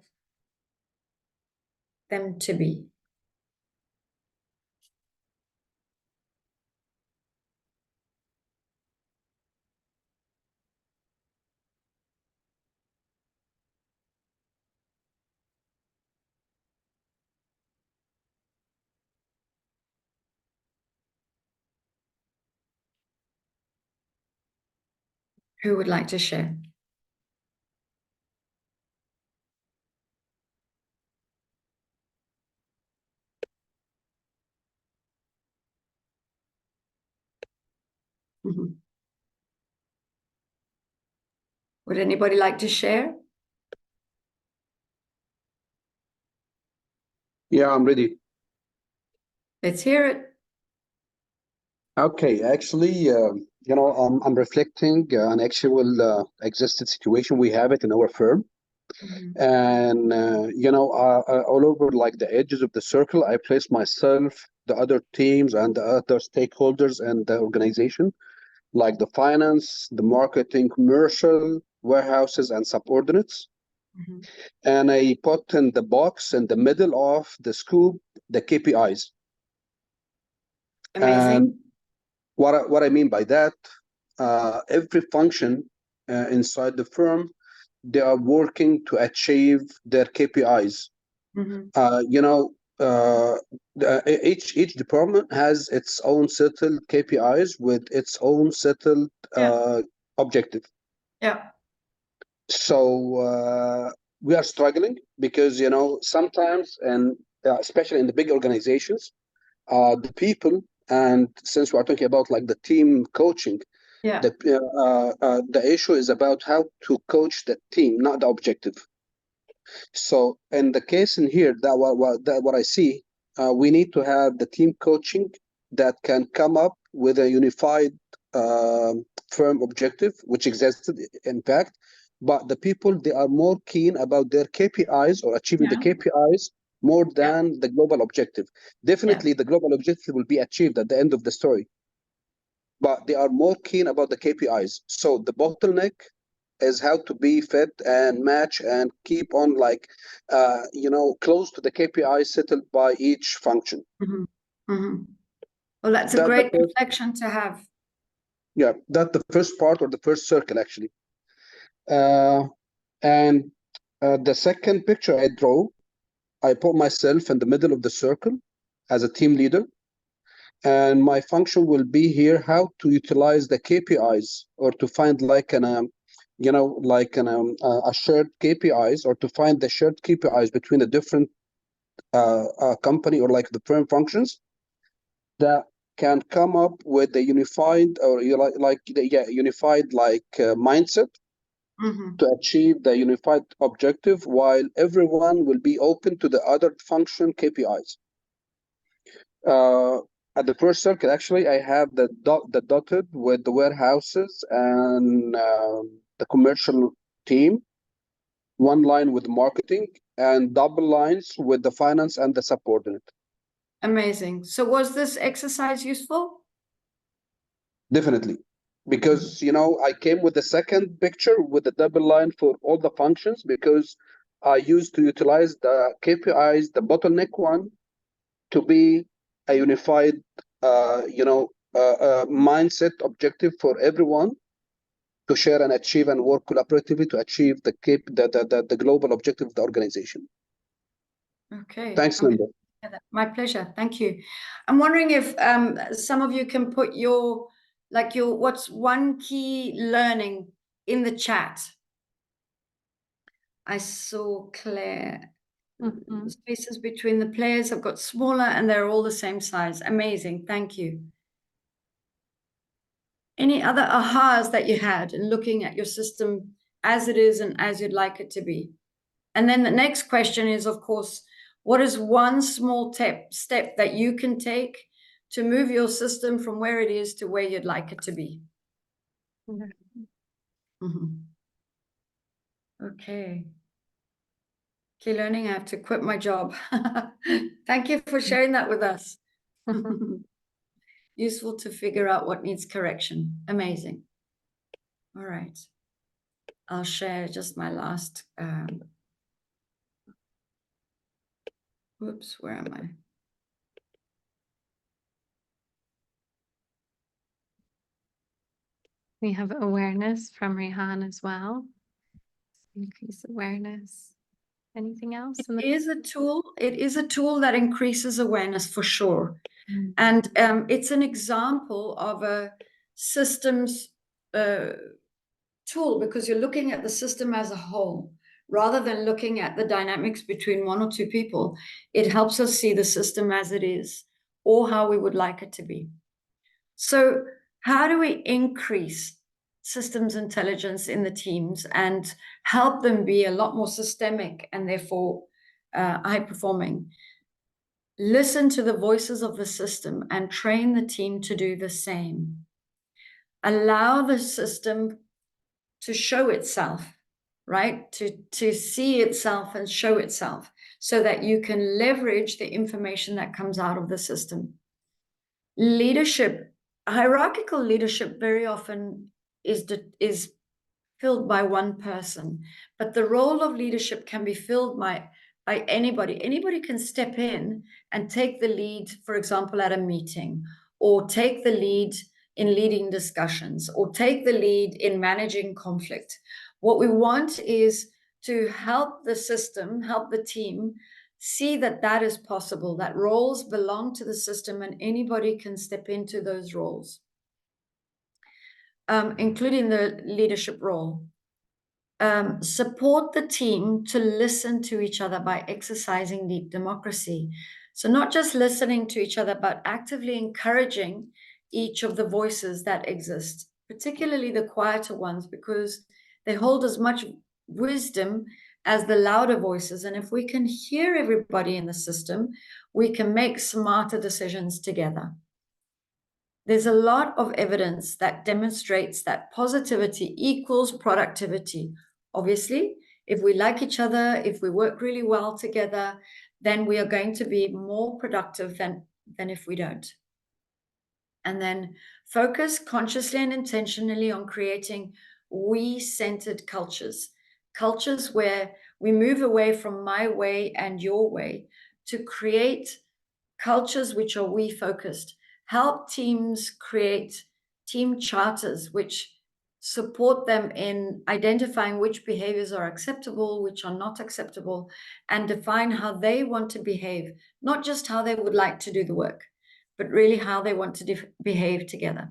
them to be. Who would like to share? Mhm. Would anybody like to share? Yeah, I'm ready. Let's hear it. Okay, actually, I'm reflecting an actual existed situation. We have it in our firm. And all over like the edges of the circle, I place myself, the other teams and the other stakeholders and the organization, like the finance, the marketing, commercial, warehouses and subordinates. And I put in the box in the middle of the scoop the KPIs. Amazing. And what I mean by that, every function inside the firm, they are working to achieve their KPIs. Each department has its own settled KPIs with its own settled objective. Yeah. So we are struggling because, you know, sometimes, and especially in the big organizations, the people, and since we're talking about like the team coaching, Yeah. the issue is about how to coach the team, not the objective. So in the case in here, what I see, we need to have the team coaching that can come up with a unified firm objective, which existed in fact, but the people, they are more keen about their KPIs or achieving the Yeah. KPIs more than the global objective. Definitely the global objective will be achieved at the end of the story, but they are more keen about the KPIs. So the bottleneck is how to be fit and match and keep on like, you know, close to the KPI settled by each function. Well, that's a great reflection to have. Yeah, that's the first part, or the first circle actually. And the second picture I draw, I put myself in the middle of the circle as a team leader. And my function will be here how to utilize the KPIs, or to find like an you know, like a shared KPIs, or to find the shared KPIs between the different company or like the firm functions that can come up with a unified, or unified like mindset to achieve the unified objective, while everyone will be open to the other function KPIs. At the first circle, actually, I have the dotted with the warehouses and the commercial team, one line with marketing, and double lines with the finance and the subordinate. Amazing. So was this exercise useful? Definitely, because, you know, I came with the second picture with the double line for all the functions, because I used to utilize the KPIs, the bottleneck one, to be a unified, mindset objective for everyone to share and achieve and work collaboratively to achieve the global objective of the organization. Okay. Thanks, Linda. My pleasure. Thank you. I'm wondering if some of you can put your what's one key learning in the chat. I saw Claire. Spaces between the players have got smaller and they're all the same size. Amazing. Thank you. Any other ahas that you had in looking at your system as it is and as you'd like it to be? And then the next question is, of course, what is one small step that you can take to move your system from where it is to where you'd like it to be? Okay. Key learning, I have to quit my job. Thank you for sharing that with us. Useful to figure out what needs correction. Amazing. All right. I'll share just my last. Whoops, where am I? We have awareness from Rihan as well. Increase awareness. Anything else? It is a tool. It is a tool that increases awareness for sure. And it's an example of a systems tool, because you're looking at the system as a whole rather than looking at the dynamics between one or two people. It helps us see the system as it is, or how we would like it to be. So how do we increase systems intelligence in the teams and help them be a lot more systemic and therefore high performing? Listen to the voices of the system and train the team to do the same. Allow the system to show itself, right? To see itself and show itself, so that you can leverage the information that comes out of the system. Leadership, hierarchical leadership very often is filled by one person, but the role of leadership can be filled by anybody. Anybody can step in and take the lead, for example, at a meeting, or take the lead in leading discussions, or take the lead in managing conflict. What we want is to help the system, help the team see that that is possible, that roles belong to the system and anybody can step into those roles. including the leadership role. Support the team to listen to each other by exercising deep democracy. So not just listening to each other, but actively encouraging each of the voices that exist, particularly the quieter ones, because they hold as much wisdom as the louder voices. And if we can hear everybody in the system, we can make smarter decisions together. There's a lot of evidence that demonstrates that positivity equals productivity. Obviously, if we like each other, if we work really well together, then we are going to be more productive than if we don't. And then focus consciously and intentionally on creating we-centered cultures, cultures where we move away from my way and your way to create cultures which are we-focused. Help teams create team charters which support them in identifying which behaviors are acceptable, which are not acceptable, and define how they want to behave, not just how they would like to do the work, but really how they want to behave together.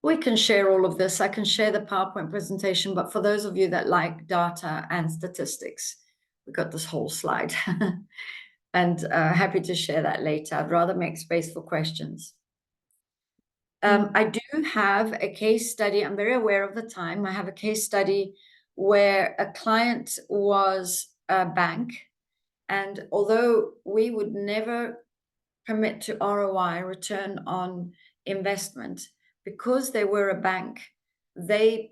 We can share all of this. I can share the PowerPoint presentation, but for those of you that like data and statistics, we've got this whole slide. And happy to share that later. I'd rather make space for questions. I do have a case study. I'm very aware of the time. I have a case study where a client was a bank. And although we would never commit to ROI, return on investment, because they were a bank, they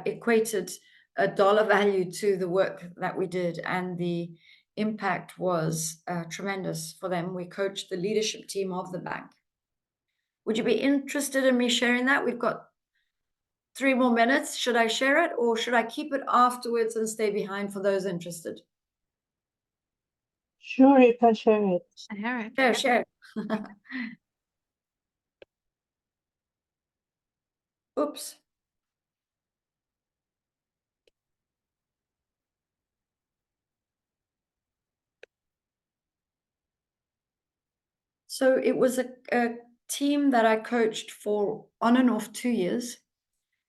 equated a dollar value to the work that we did, and the impact was tremendous for them. We coached the leadership team of the bank. Would you be interested in me sharing that? We've got 3 more minutes. Should I share it, or should I keep it afterwards and stay behind for those interested? Sure, you can share it. Share. Oops. So it was a team that I coached for on and off 2 years.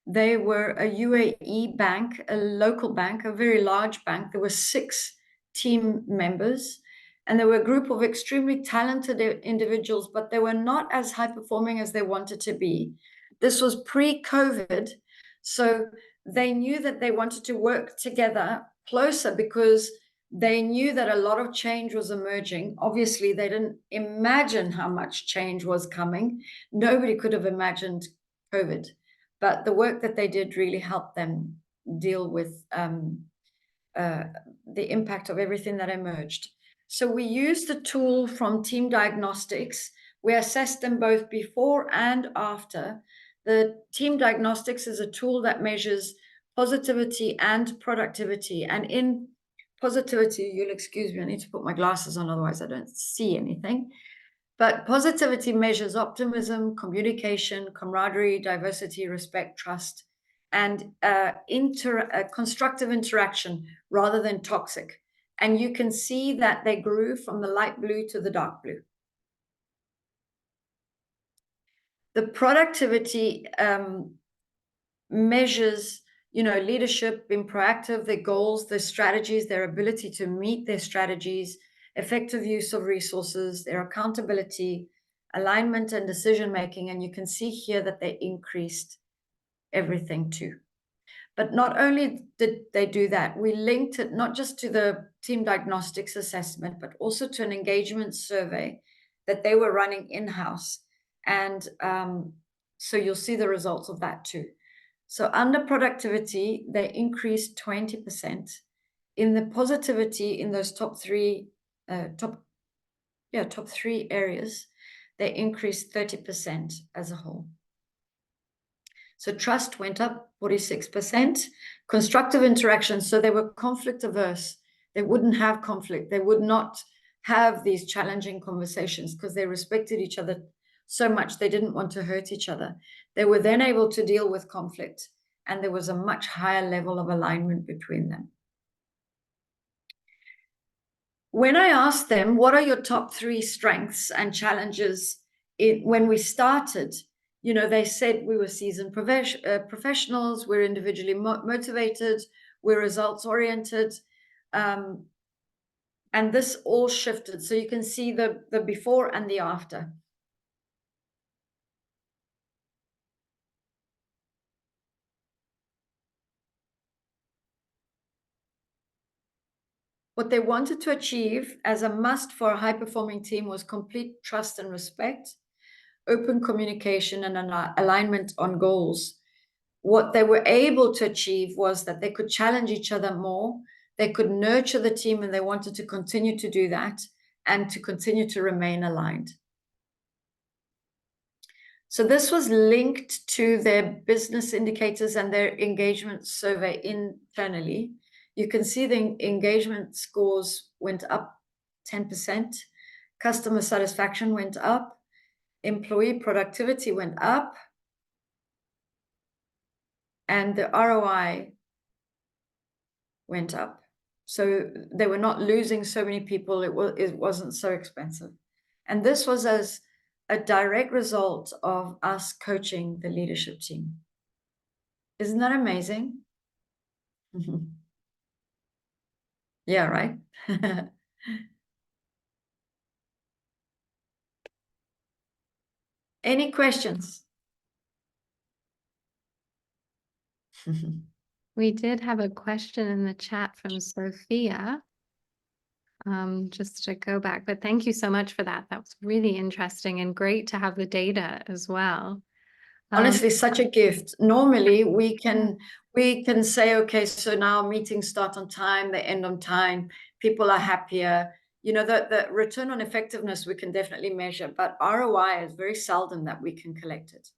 They were a UAE bank, a local bank, a very large bank. There were 6 team members, and they were a group of extremely talented individuals, but they were not as high performing as they wanted to be. This was pre-COVID, so they knew that they wanted to work together closer because they knew that a lot of change was emerging. Obviously, they didn't imagine how much change was coming. Nobody could have imagined COVID, but the work that they did really helped them deal with the impact of everything that emerged. So we used the tool from Team Diagnostics. We assessed them both before and after. The Team Diagnostics is a tool that measures positivity and productivity. And in positivity, you'll excuse me, I need to put my glasses on, otherwise I don't see anything. But positivity measures optimism, communication, camaraderie, diversity, respect, trust, and constructive interaction rather than toxic. And you can see that they grew from the light blue to the dark blue. The productivity measures, leadership, being proactive, their goals, their strategies, their ability to meet their strategies, effective use of resources, their accountability, alignment, and decision-making. And you can see here that they increased everything too. But not only did they do that, we linked it not just to the Team Diagnostics assessment, but also to an engagement survey that they were running in-house. And so you'll see the results of that too. So under productivity, they increased 20%. In the positivity, in those top three areas, they increased 30% as a whole. So trust went up 46%. Constructive interaction, so they were conflict averse. They wouldn't have conflict. They would not have these challenging conversations because they respected each other so much they didn't want to hurt each other. They were then able to deal with conflict, and there was a much higher level of alignment between them. When I asked them, what are your top 3 strengths and challenges when we started, you know, they said we were seasoned professionals, we're individually motivated, we're results oriented. And this all shifted. So you can see the before and the after. What they wanted to achieve as a must for a high-performing team was complete trust and respect, open communication, and an alignment on goals. What they were able to achieve was that they could challenge each other more, they could nurture the team, and they wanted to continue to do that and to continue to remain aligned. So this was linked to their business indicators and their engagement survey internally. You can see the engagement scores went up 10%, customer satisfaction went up, employee productivity went up, and the ROI went up. So they were not losing so many people, it wasn't so expensive. And this was as a direct result of us coaching the leadership team. Isn't that amazing? Yeah, right? Any questions? We did have a question in the chat from Sophia. Just to go back, but thank you so much for that. That was really interesting and great to have the data as well. Honestly, such a gift. Normally we can say, okay, so now meetings start on time, they end on time, people are happier. You know, the return on effectiveness we can definitely measure, but ROI is very seldom that we can collect it.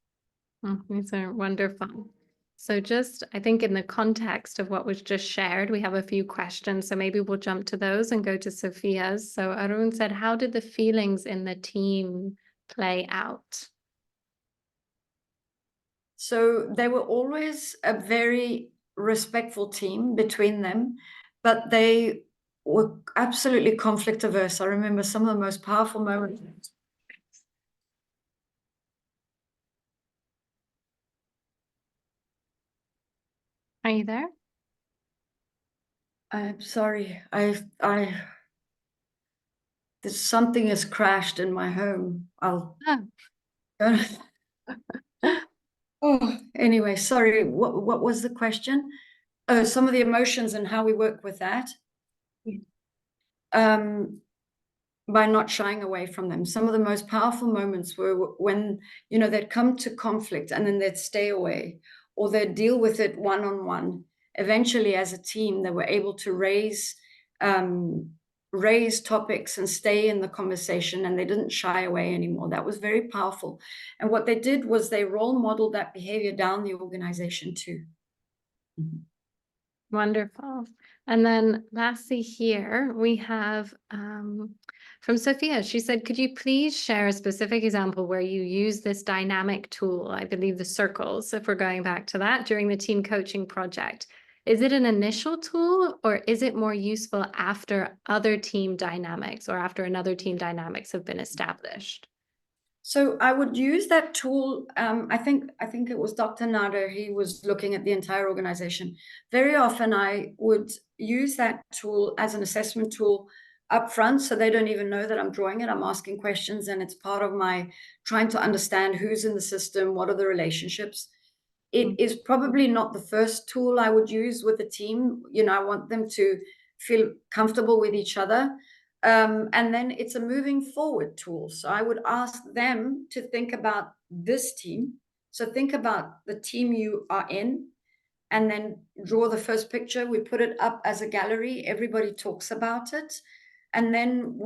These are wonderful. So just, I think in the context of what was just shared, we have a few questions. So maybe we'll jump to those and go to Sophia's. So Arun said, how did the feelings in the team play out? So they were always a very respectful team between them, but they were absolutely conflict averse. I remember some of the most powerful moments. Are you there? I'm sorry. There's something has crashed in my home. Oh, anyway, sorry. What was the question? Oh, some of the emotions and how we work with that. By not shying away from them. Some of the most powerful moments were when, you know, they'd come to conflict and then they'd stay away, or they'd deal with it one-on-one. Eventually, as a team, they were able to raise topics and stay in the conversation, and they didn't shy away anymore. That was very powerful. And what they did was they role modeled that behavior down the organization too. Wonderful. And then lastly here, we have from Sophia. She said, could you please share a specific example where you use this dynamic tool, I believe the circles, if we're going back to that, during the team coaching project? Is it an initial tool, or is it more useful after other team dynamics or after another team dynamics have been established? So I would use that tool. I think it was Dr. Nader. He was looking at the entire organization. Very often I would use that tool as an assessment tool up front, so they don't even know that I'm drawing it. I'm asking questions, and it's part of my trying to understand who's in the system, what are the relationships. It is probably not the first tool I would use with the team. You know, I want them to feel comfortable with each other. And then it's a moving forward tool. So I would ask them to think about this team. So think about the team you are in, and then draw the first picture. We put it up as a gallery. Everybody talks about it. And then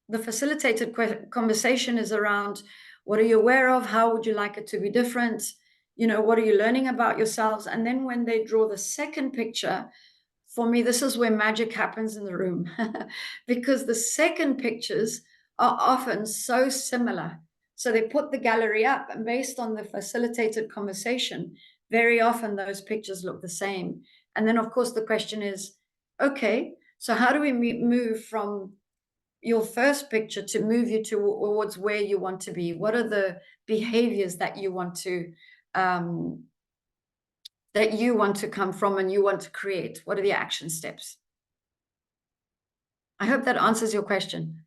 the facilitated conversation is around, what are you aware of? How would you like it to be different? You know, what are you learning about yourselves? And then when they draw the second picture, for me, this is where magic happens in the room, because the second pictures are often so similar. So they put the gallery up, and based on the facilitated conversation, very often those pictures look the same. And then, of course, the question is, okay, so how do we move from your first picture to move you towards where you want to be. What are the behaviors that you want to come from and you want to create? What are the action steps? I hope that answers your question.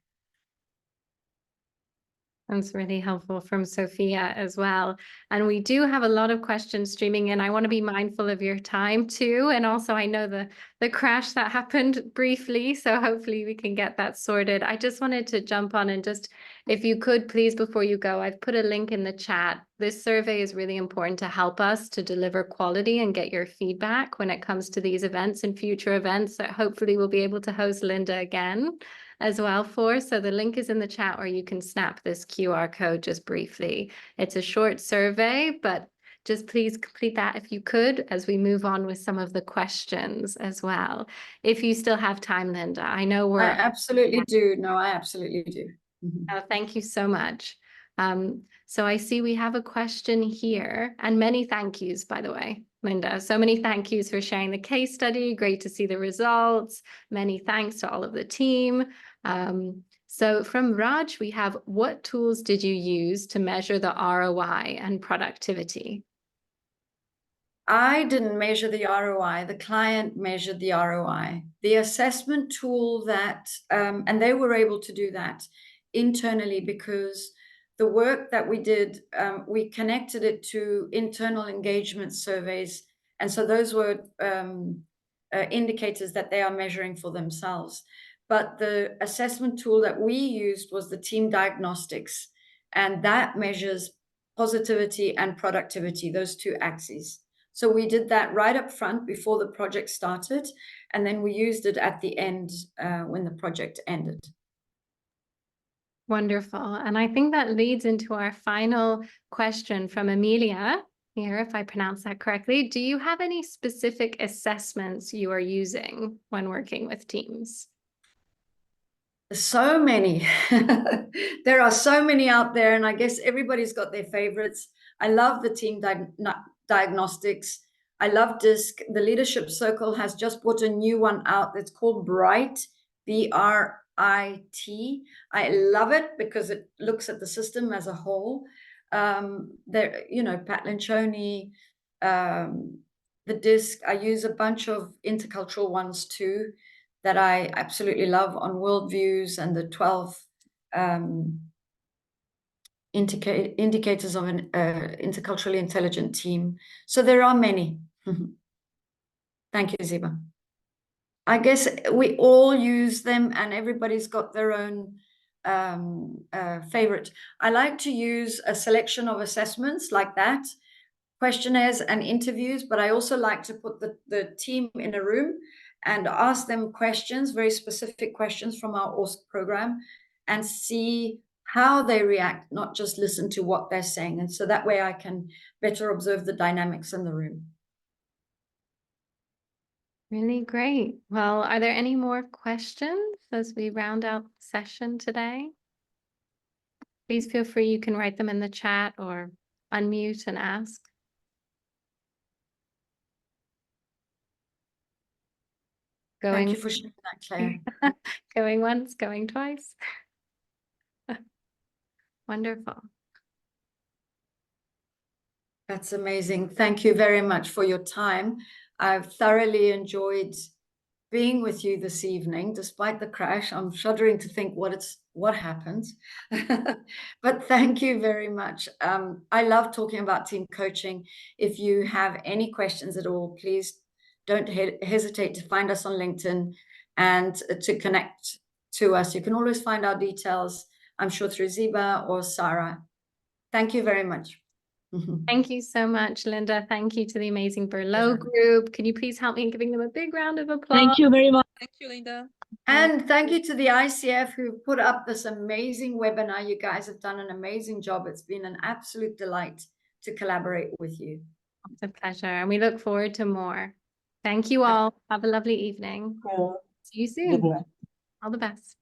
That's really helpful from Sophia as well. And we do have a lot of questions streaming in. I want to be mindful of your time too. And also I know the crash that happened briefly, so hopefully we can get that sorted. I just wanted to jump on and just, if you could please, before you go, I've put a link in the chat. This survey is really important to help us to deliver quality and get your feedback when it comes to these events and future events that hopefully we'll be able to host Linda again as well for. So the link is in the chat where you can snap this QR code just briefly. It's a short survey, but just please complete that if you could as we move on with some of the questions as well. If you still have time, Linda, I know we're... I absolutely do. No, I absolutely do. Thank you so much. So I see we have a question here, and many thank yous, by the way, Linda. So many thank yous for sharing the case study. Great to see the results. Many thanks to all of the team. So from Raj, we have, what tools did you use to measure the ROI and productivity? I didn't measure the ROI. The client measured the ROI. The assessment tool that, and they were able to do that internally because the work that we did, we connected it to internal engagement surveys. And so those were indicators that they are measuring for themselves. But the assessment tool that we used was the team diagnostics, and that measures positivity and productivity, those two axes. So we did that right up front before the project started, and then we used it at the end when the project ended. Wonderful. And I think that leads into our final question from Amelia here, if I pronounce that correctly. Do you have any specific assessments you are using when working with teams? So many. There are so many out there, and I guess everybody's got their favorites. I love the team diagnostics. I love DISC. The Leadership Circle has just brought a new one out that's called Bright, BRIT. I love it because it looks at the system as a whole. There, you know, Pat Lencioni, the DISC. I use a bunch of intercultural ones too that I absolutely love on worldviews, and the 12 indicators of an interculturally intelligent team. So there are many. Thank you, Ziba. I guess we all use them, and everybody's got their own favorite. I like to use a selection of assessments like that, questionnaires and interviews, but I also like to put the team in a room and ask them questions, very specific questions from our OSC program, and see how they react, not just listen to what they're saying. And so that way I can better observe the dynamics in the room. Really great. Well, are there any more questions as we round out the session today? Please feel free, you can write them in the chat or unmute and ask. Thank you for sharing that, Claire. Going once, going twice. Wonderful. That's amazing. Thank you very much for your time. I've thoroughly enjoyed being with you this evening, despite the crash. I'm shuddering to think what happened. But thank you very much. I love talking about team coaching. If you have any questions at all, please don't hesitate to find us on LinkedIn and to connect to us. You can always find our details, I'm sure, through Ziba or Sarah. Thank you very much. Thank you so much, Linda. Thank you to the amazing Berlot group. Can you please help me in giving them a big round of applause? Thank you very much. Thank you, Linda. And thank you to the ICF who put up this amazing webinar. You guys have done an amazing job. It's been an absolute delight to collaborate with you. It's a pleasure, and we look forward to more. Thank you all. Have a lovely evening. See you soon. Good night. All the best.